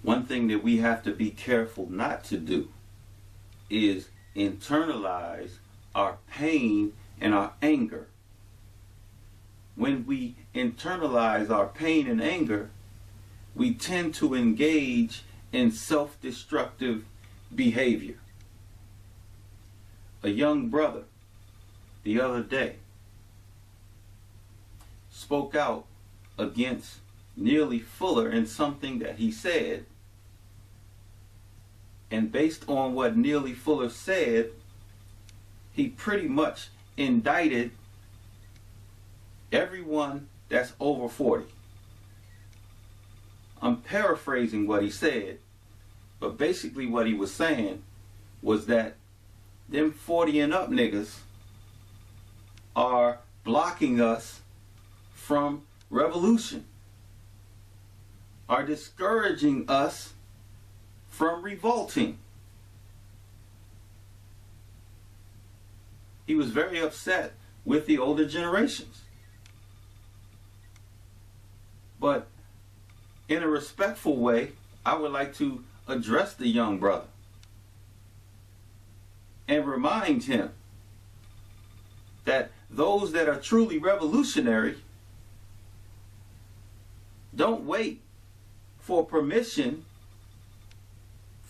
One thing that we have to be careful not to do is internalize our pain and our anger. When we internalize our pain and anger, we tend to engage in self-destructive behavior. A young brother the other day spoke out against Neely Fuller in something that he said, and based on what Neely Fuller said, he pretty much indicted everyone that's over 40. I'm paraphrasing what he said, but basically what he was saying was that them 40 and up niggas are blocking us from revolution, are discouraging us from revolting. He was very upset with the older generations. But in a respectful way, I would like to address the young brother and remind him that those that are truly revolutionary don't wait for permission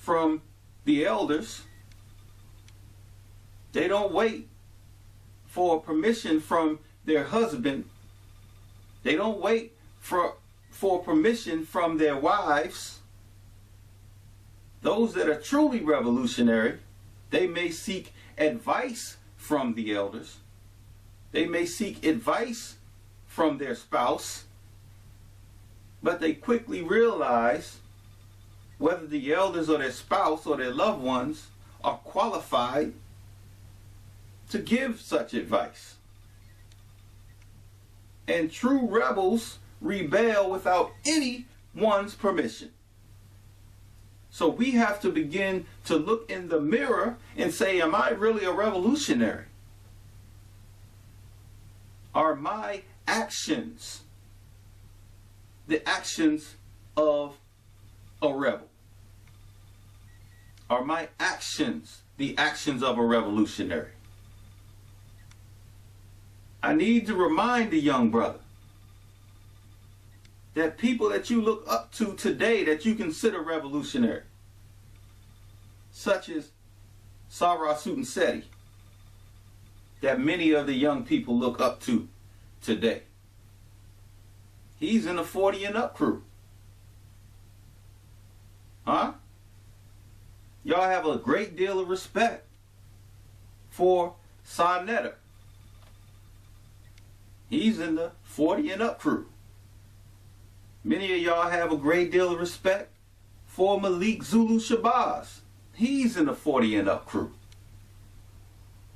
from the elders. They don't wait for permission from their husband. They don't wait for permission from their wives. Those that are truly revolutionary, they may seek advice from the elders. They may seek advice from their spouse, but they quickly realize whether the elders or their spouse or their loved ones are qualified to give such advice. And true rebels rebel without anyone's permission. So we have to begin to look in the mirror and say, am I really a revolutionary? Are my actions the actions of a rebel? Are my actions the actions of a revolutionary? I need to remind the young brother that people that you look up to today that you consider revolutionary, such as Sarah Sutanseti, that many of the young people look up to today. He's in the 40 and up crew. Huh? Y'all have a great deal of respect for Sarnetta. He's in the 40 and up crew. Many of y'all have a great deal of respect for Malik Zulu Shabazz. He's in the 40 and up crew.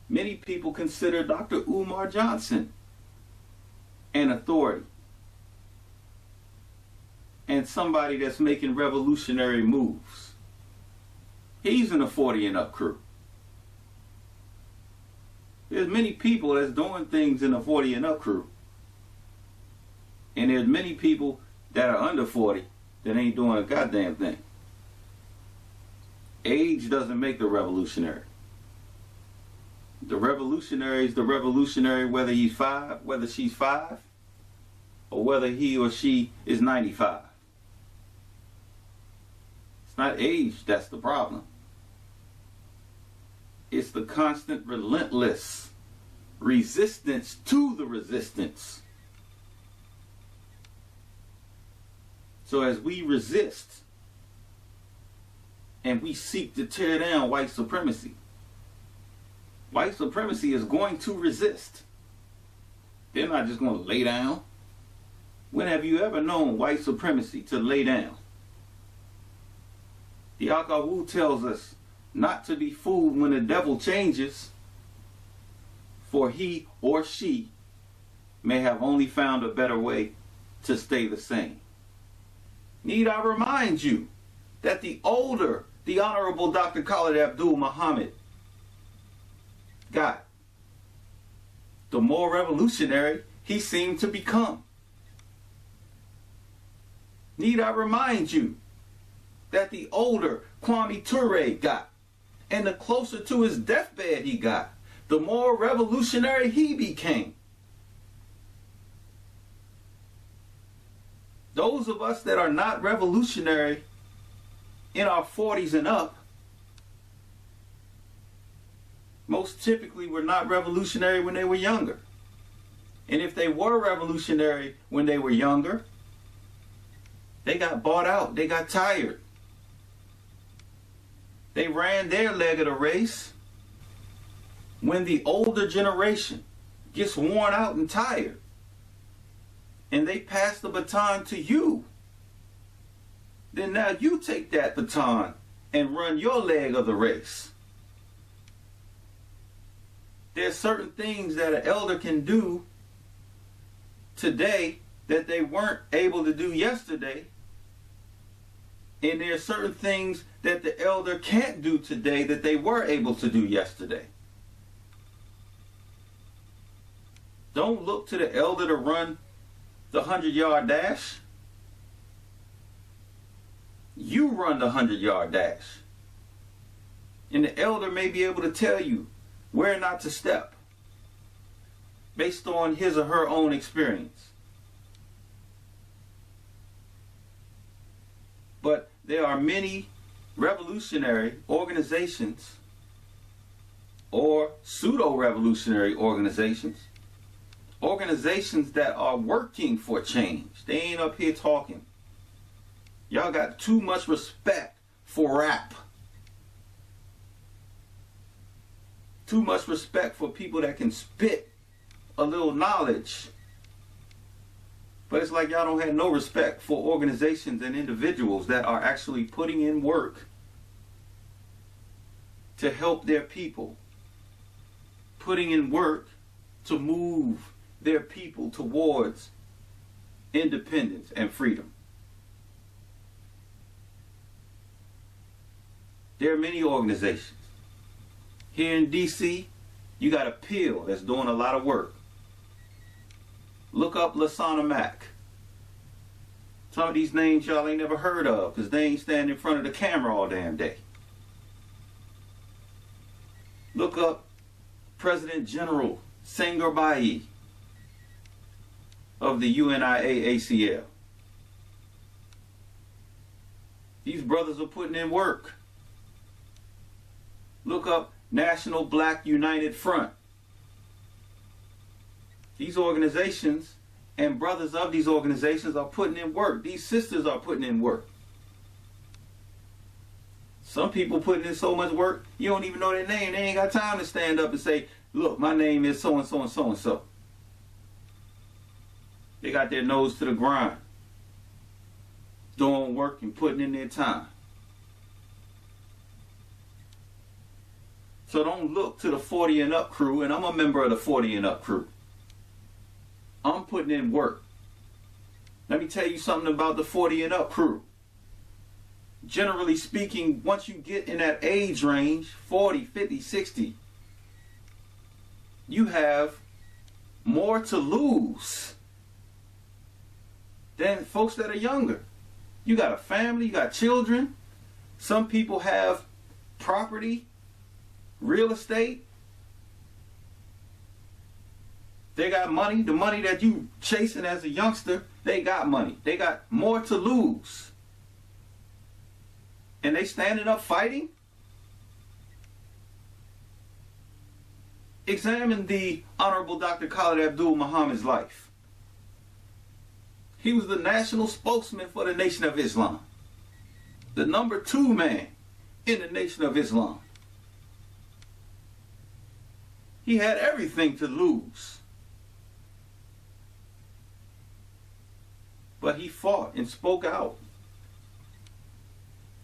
Many people consider Dr. Umar Johnson an authority and somebody that's making revolutionary moves. He's in the 40 and up crew. There's many people that's doing things in the 40 and up crew. And there's many people that are under 40 that ain't doing a goddamn thing. Age doesn't make the revolutionary. The revolutionary is the revolutionary whether he's 5, whether she's 5, or whether he or she is 95. It's not age that's the problem. It's the constant, relentless resistance to the resistance. So as we resist and we seek to tear down white supremacy is going to resist. They're not just going to lay down. When have you ever known white supremacy to lay down? The Akawu tells us not to be fooled when the devil changes, for he or she may have only found a better way to stay the same. Need I remind you that the older the Honorable Dr. Khalid Abdul Muhammad got, the more revolutionary he seemed to become. Need I remind you that the older Kwame Ture got, and the closer to his deathbed he got, the more revolutionary he became. Those of us that are not revolutionary in our 40s and up, most typically were not revolutionary when they were younger. And if they were revolutionary when they were younger, they got bought out. They got tired. They ran their leg of the race. When the older generation gets worn out and tired, and they pass the baton to you, then now you take that baton and run your leg of the race. There's certain things that an elder can do today that they weren't able to do yesterday. And there are certain things that the elder can't do today that they were able to do yesterday. Don't look to the elder to run the 100-yard dash. You run the 100-yard dash. And the elder may be able to tell you where not to step based on his or her own experience. But there are many revolutionary organizations or pseudo-revolutionary organizations that are working for change. They ain't up here talking. Y'all got too much respect for rap. Too much respect for people that can spit a little knowledge. But it's like y'all don't have no respect for organizations and individuals that are actually putting in work to help their people. Putting in work to move their people towards independence and freedom. There are many organizations. Here in DC, you got a PIL that's doing a lot of work. Look up Lasana Mack. Some of these names y'all ain't never heard of because they ain't standing in front of the camera all damn day. Look up President General Senghor Bayi of the UNIA-ACL. These brothers are putting in work. Look up National Black United Front. These organizations and brothers of these organizations are putting in work. These sisters are putting in work. Some people putting in so much work, you don't even know their name. They ain't got time to stand up and say, look, my name is so-and-so and so-and-so. They got their nose to the grind, doing work and putting in their time. So don't look to the 40 and up crew, and I'm a member of the 40 and up crew. I'm putting in work. Let me tell you something about the 40 and up crew. Generally speaking, once you get in that age range, 40, 50, 60, you have more to lose than folks that are younger. You got a family, you got children. Some people have property, real estate. They got money. The money that you chasing as a youngster, they got money. They got more to lose. And they standing up fighting? Examine the Honorable Dr. Khalid Abdul Muhammad's life. He was the national spokesman for the Nation of Islam. The number 2 man in the Nation of Islam. He had everything to lose. But he fought and spoke out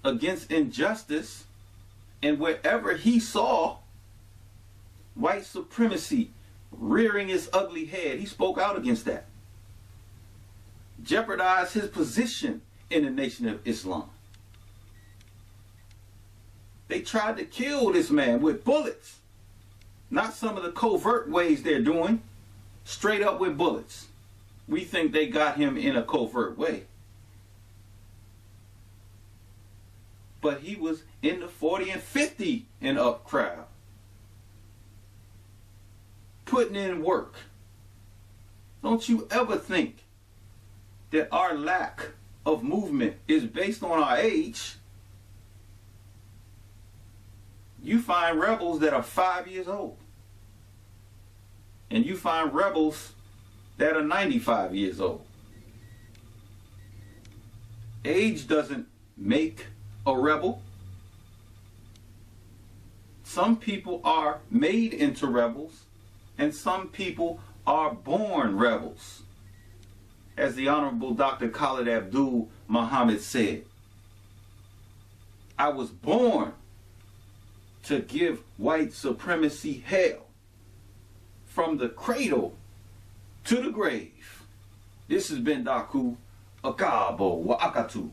against injustice, and wherever he saw white supremacy rearing its ugly head, he spoke out against that. Jeopardized his position in the Nation of Islam. They tried to kill this man with bullets. Not some of the covert ways they're doing. Straight up with bullets. We think they got him in a covert way. but he was in the 40 and 50 and up crowd, putting in work. Don't you ever think that our lack of movement is based on our age. You find rebels that are 5 years old, and you find rebels that are 95 years old. Age doesn't make a rebel. Some people are made into rebels, and some people are born rebels. As the Honorable Dr. Khalid Abdul Muhammad said, I was born to give white supremacy hell from the cradle to the grave. This has been Daku Akabo Wa'akatu.